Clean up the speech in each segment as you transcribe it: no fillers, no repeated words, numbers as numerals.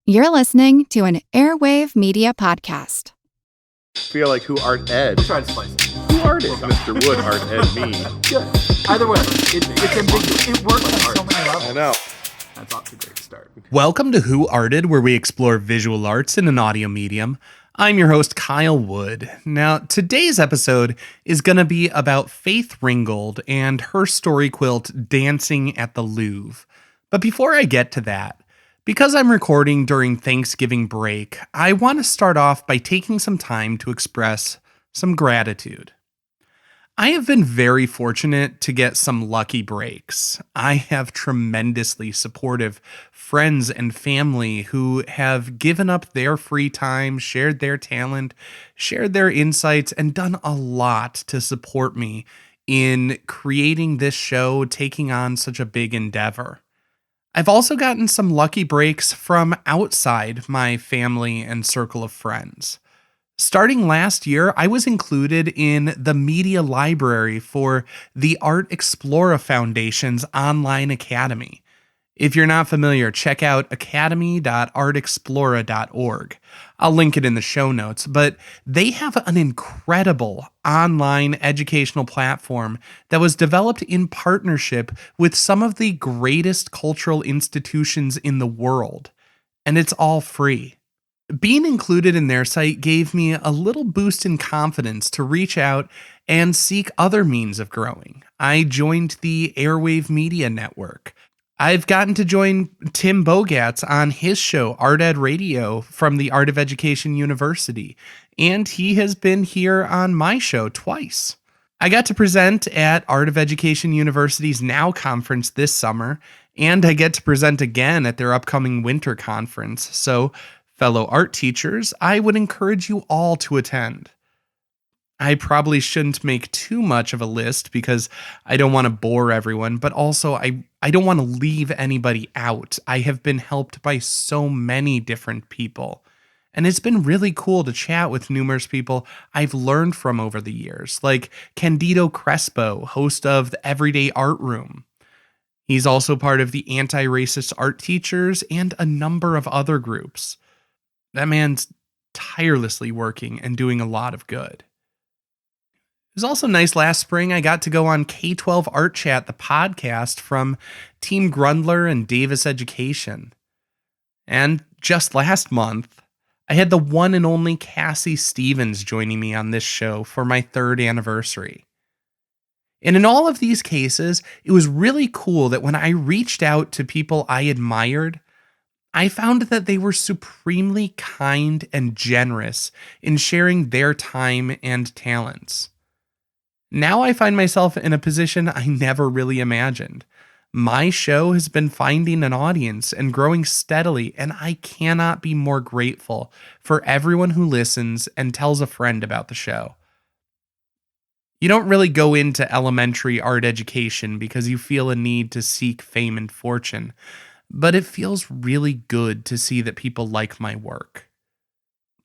You're listening to an Airwave Media Podcast. Feel like who art Ed? We'll try to spice it. Who art Ed? Mr. Wood art Ed me. Good. Either way, it's ambiguous. It works on so many levels. I know. That's off to a great start. Welcome to Who Arted, where we explore visual arts in an audio medium. I'm your host, Kyle Wood. Now, today's episode is going to be about Faith Ringgold and her story quilt, Dancing at the Louvre. But before I get to that, because I'm recording during Thanksgiving break, I want to start off by taking some time to express some gratitude. I have been very fortunate to get some lucky breaks. I have tremendously supportive friends and family who have given up their free time, shared their talent, shared their insights, and done a lot to support me in creating this show, taking on such a big endeavor. I've also gotten some lucky breaks from outside my family and circle of friends. Starting last year, I was included in the media library for the Art Explorer Foundation's online academy. If you're not familiar, check out academy.artexplora.org. I'll link it in the show notes, but they have an incredible online educational platform that was developed in partnership with some of the greatest cultural institutions in the world, and it's all free. Being included in their site gave me a little boost in confidence to reach out and seek other means of growing. I joined the Airwave Media Network. I've gotten to join Tim Bogatz on his show, Art Ed Radio, from the Art of Education University, and he has been here on my show twice. I got to present at Art of Education University's Now conference this summer, and I get to present again at their upcoming winter conference, so fellow art teachers, I would encourage you all to attend. I probably shouldn't make too much of a list because I don't want to bore everyone, but also I don't want to leave anybody out. I have been helped by so many different people, and it's been really cool to chat with numerous people I've learned from over the years, like Candido Crespo, host of the Everyday Art Room. He's also part of the Anti-Racist Art Teachers and a number of other groups. That man's tirelessly working and doing a lot of good. It was also nice last spring I got to go on K-12 Art Chat, the podcast from Team Grundler and Davis Education. And just last month, I had the one and only Cassie Stevens joining me on this show for my 3rd anniversary. And in all of these cases, it was really cool that when I reached out to people I admired, I found that they were supremely kind and generous in sharing their time and talents. Now I find myself in a position I never really imagined. My show has been finding an audience and growing steadily, and I cannot be more grateful for everyone who listens and tells a friend about the show. You don't really go into elementary art education because you feel a need to seek fame and fortune, but it feels really good to see that people like my work.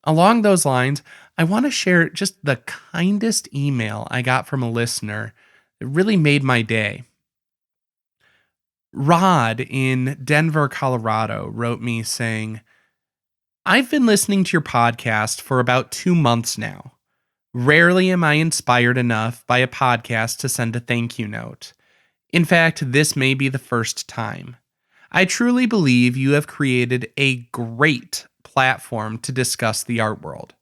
Along those lines, I want to share just the kindest email I got from a listener that really made my day. Rod in Denver, Colorado wrote me saying, "I've been listening to your podcast for about 2 months now. Rarely am I inspired enough by a podcast to send a thank you note. In fact, this may be the first time. I truly believe you have created a great platform to discuss the art world.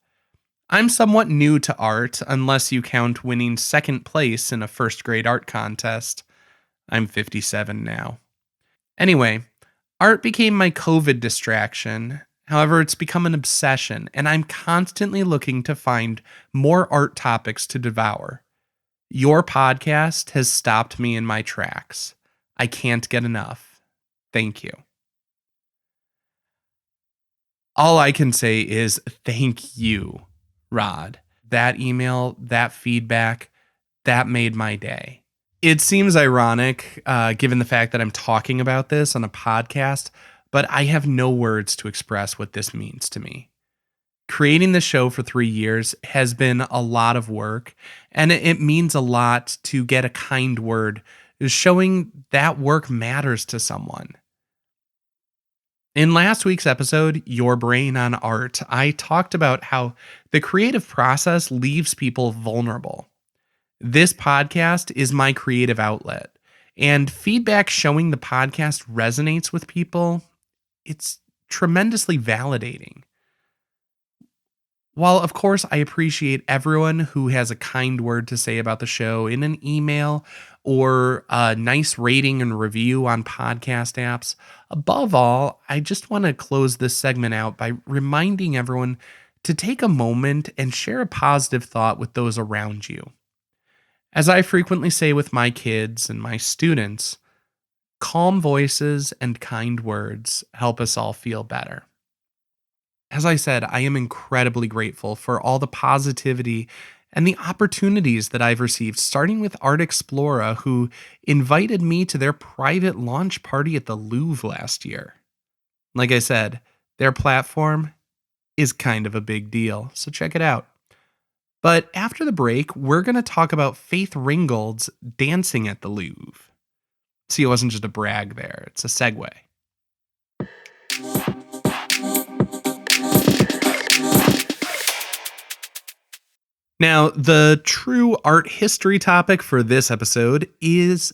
I'm somewhat new to art, unless you count winning 2nd place in a 1st grade art contest. I'm 57 now. Anyway, art became my COVID distraction. However, it's become an obsession, and I'm constantly looking to find more art topics to devour. Your podcast has stopped me in my tracks. I can't get enough. Thank you." All I can say is thank you, Rod. That email, that feedback, that made my day. It seems ironic, given the fact that I'm talking about this on a podcast, but I have no words to express what this means to me. Creating the show for 3 years has been a lot of work, and it means a lot to get a kind word showing that work matters to someone. In last week's episode, Your Brain on Art, I talked about how the creative process leaves people vulnerable. This podcast is my creative outlet, and feedback showing the podcast resonates with people, it's tremendously validating. While, of course, I appreciate everyone who has a kind word to say about the show in an email or a nice rating and review on podcast apps, above all, I just want to close this segment out by reminding everyone to take a moment and share a positive thought with those around you. As I frequently say with my kids and my students, calm voices and kind words help us all feel better. As I said, I am incredibly grateful for all the positivity and the opportunities that I've received, starting with Art Explora, who invited me to their private launch party at the Louvre last year. Like I said, their platform is kind of a big deal, so check it out. But after the break, we're going to talk about Faith Ringgold's Dancing at the Louvre. See, it wasn't just a brag there, it's a segue. Now, the true art history topic for this episode is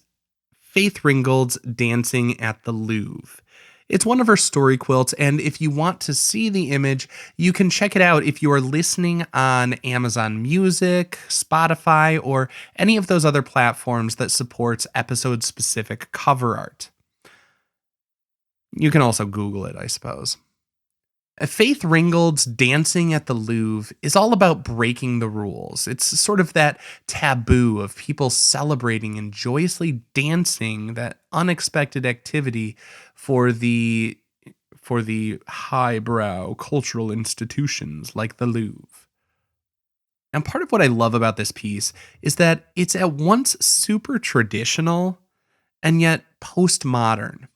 Faith Ringgold's Dancing at the Louvre. It's one of her story quilts, and if you want to see the image, you can check it out if you are listening on Amazon Music, Spotify, or any of those other platforms that supports episode-specific cover art. You can also Google it, I suppose. Faith Ringgold's Dancing at the Louvre is all about breaking the rules. It's sort of that taboo of people celebrating and joyously dancing, that unexpected activity for the highbrow cultural institutions like the Louvre. And part of what I love about this piece is that it's at once super traditional and yet postmodern.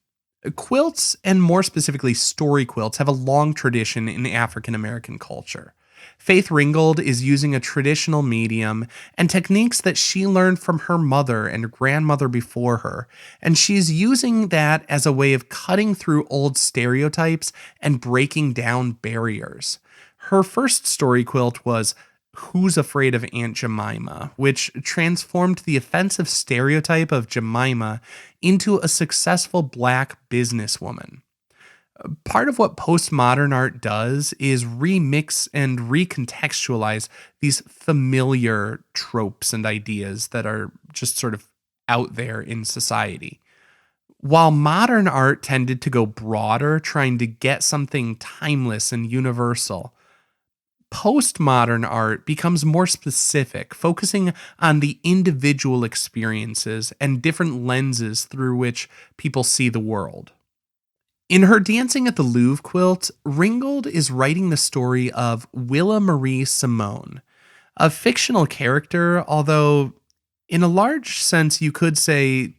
Quilts, and more specifically story quilts, have a long tradition in African American culture. Faith Ringgold is using a traditional medium and techniques that she learned from her mother and grandmother before her, and she's using that as a way of cutting through old stereotypes and breaking down barriers. Her first story quilt was Who's Afraid of Aunt Jemima, which transformed the offensive stereotype of Jemima into a successful Black businesswoman. Part of what postmodern art does is remix and recontextualize these familiar tropes and ideas that are just sort of out there in society. While modern art tended to go broader, trying to get something timeless and universal, postmodern art becomes more specific, focusing on the individual experiences and different lenses through which people see the world. In her Dancing at the Louvre quilt, Ringgold is writing the story of Willa Marie Simone, a fictional character, although in a large sense you could say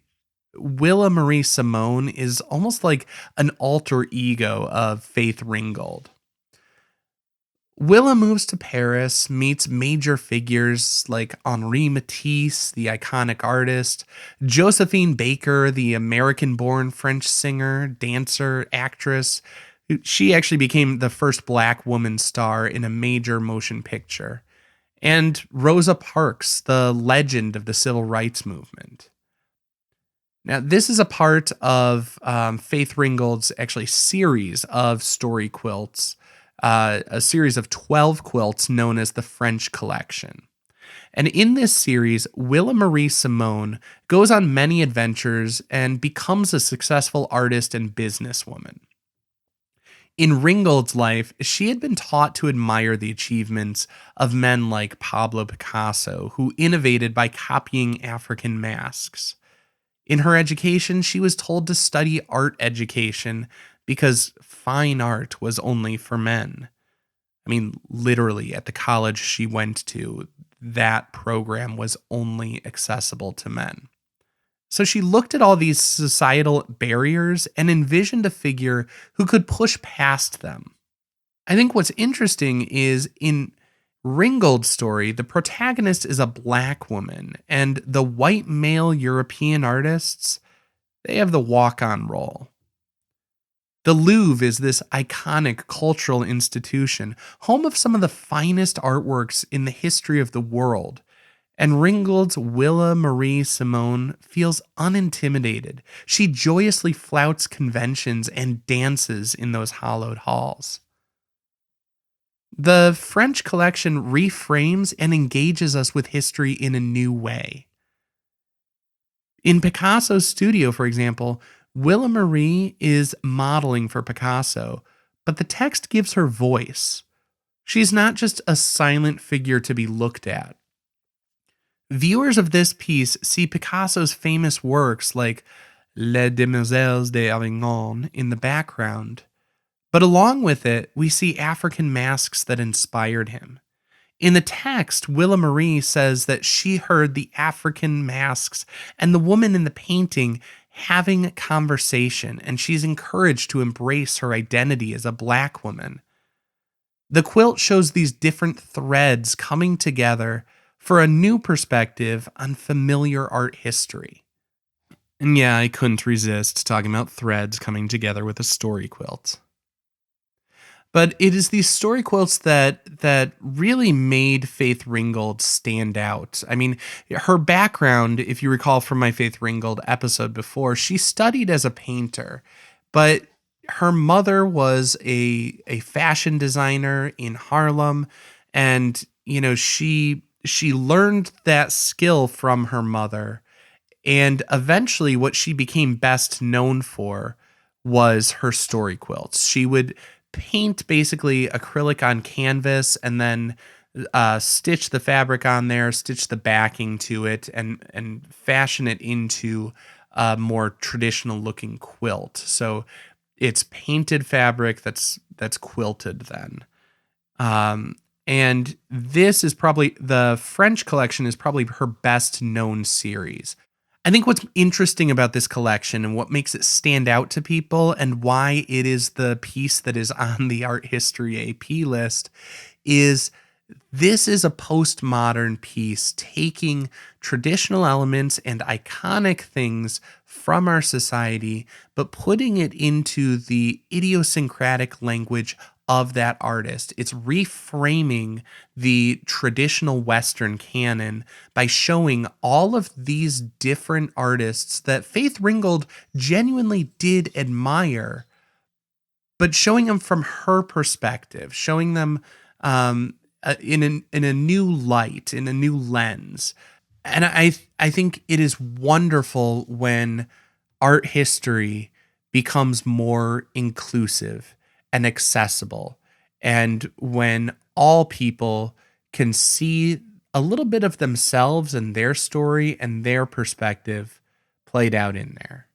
Willa Marie Simone is almost like an alter ego of Faith Ringgold. Willa moves to Paris, meets major figures like Henri Matisse, the iconic artist, Josephine Baker, the American-born French singer, dancer, actress. She actually became the first Black woman star in a major motion picture. And Rosa Parks, the legend of the civil rights movement. Now, this is a part of Faith Ringgold's actually series of story quilts, a series of 12 quilts known as the French Collection. And in this series, Willa Marie Simone goes on many adventures and becomes a successful artist and businesswoman. In Ringgold's life, she had been taught to admire the achievements of men like Pablo Picasso, who innovated by copying African masks. In her education, she was told to study art education because fine art was only for men. I mean, literally, at the college she went to, that program was only accessible to men. So she looked at all these societal barriers and envisioned a figure who could push past them. I think what's interesting is in Ringgold's story, the protagonist is a Black woman, and the white male European artists, they have the walk-on role. The Louvre is this iconic cultural institution, home of some of the finest artworks in the history of the world. And Ringgold's Willa Marie Simone feels unintimidated. She joyously flouts conventions and dances in those hallowed halls. The French collection reframes and engages us with history in a new way. In Picasso's studio, for example, Willa Marie is modeling for Picasso, but the text gives her voice. She's not just a silent figure to be looked at. Viewers of this piece see Picasso's famous works like Les Demoiselles d'Avignon in the background, but along with it, we see African masks that inspired him. In the text, Willa Marie says that she heard the African masks and the woman in the painting having a conversation, and she's encouraged to embrace her identity as a Black woman. The quilt shows these different threads coming together for a new perspective on familiar art history. And yeah, I couldn't resist talking about threads coming together with a story quilt. But it is these story quilts that really made Faith Ringgold stand out. I mean, her background, if you recall from my Faith Ringgold episode before, she studied as a painter, but her mother was a fashion designer in Harlem, and she learned that skill from her mother, and eventually what she became best known for was her story quilts. She would paint basically acrylic on canvas and then stitch the fabric on there, stitch the backing to it, and fashion it into a more traditional looking quilt. So it's painted fabric that's quilted then. And this is probably, the French collection is probably her best known series. I think what's interesting about this collection and what makes it stand out to people and why it is the piece that is on the art history AP list is this is a postmodern piece taking traditional elements and iconic things from our society, but putting it into the idiosyncratic language of that artist. It's reframing the traditional Western canon by showing all of these different artists that Faith Ringgold genuinely did admire, but showing them from her perspective, showing them in a new light, in a new lens. And I think it is wonderful when art history becomes more inclusive and accessible, and when all people can see a little bit of themselves and their story and their perspective played out in there.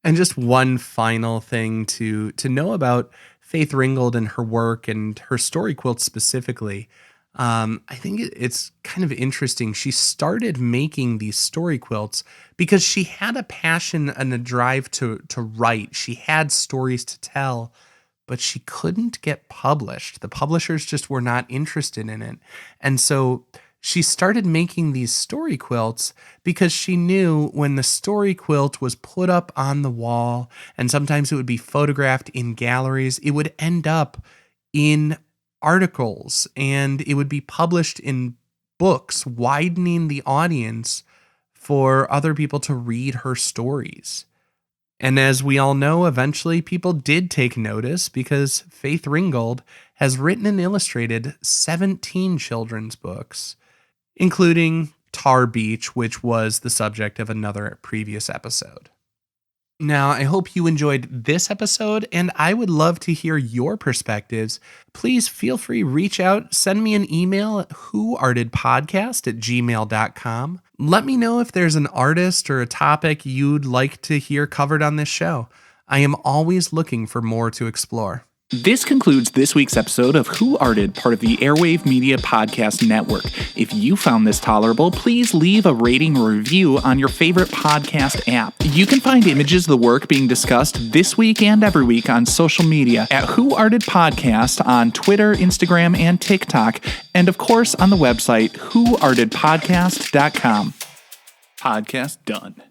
And just one final thing to know about Faith Ringgold and her work and her story quilts specifically. I think it's kind of interesting. She started making these story quilts because she had a passion and a drive to write. She had stories to tell, but she couldn't get published. The publishers just were not interested in it. And so she started making these story quilts because she knew when the story quilt was put up on the wall, and sometimes it would be photographed in galleries, it would end up in articles and it would be published in books, widening the audience for other people to read her stories. And as we all know, eventually people did take notice because Faith Ringgold has written and illustrated 17 children's books, including Tar Beach, which was the subject of another previous episode. Now, I hope you enjoyed this episode, and I would love to hear your perspectives. Please feel free, reach out, send me an email at whoartedpodcast@gmail.com. Let me know if there's an artist or a topic you'd like to hear covered on this show. I am always looking for more to explore. This concludes this week's episode of Who Arted, part of the Airwave Media Podcast Network. If you found this tolerable, please leave a rating or review on your favorite podcast app. You can find images of the work being discussed this week and every week on social media at Who Arted Podcast on Twitter, Instagram, and TikTok, and of course on the website whoartedpodcast.com. Podcast done.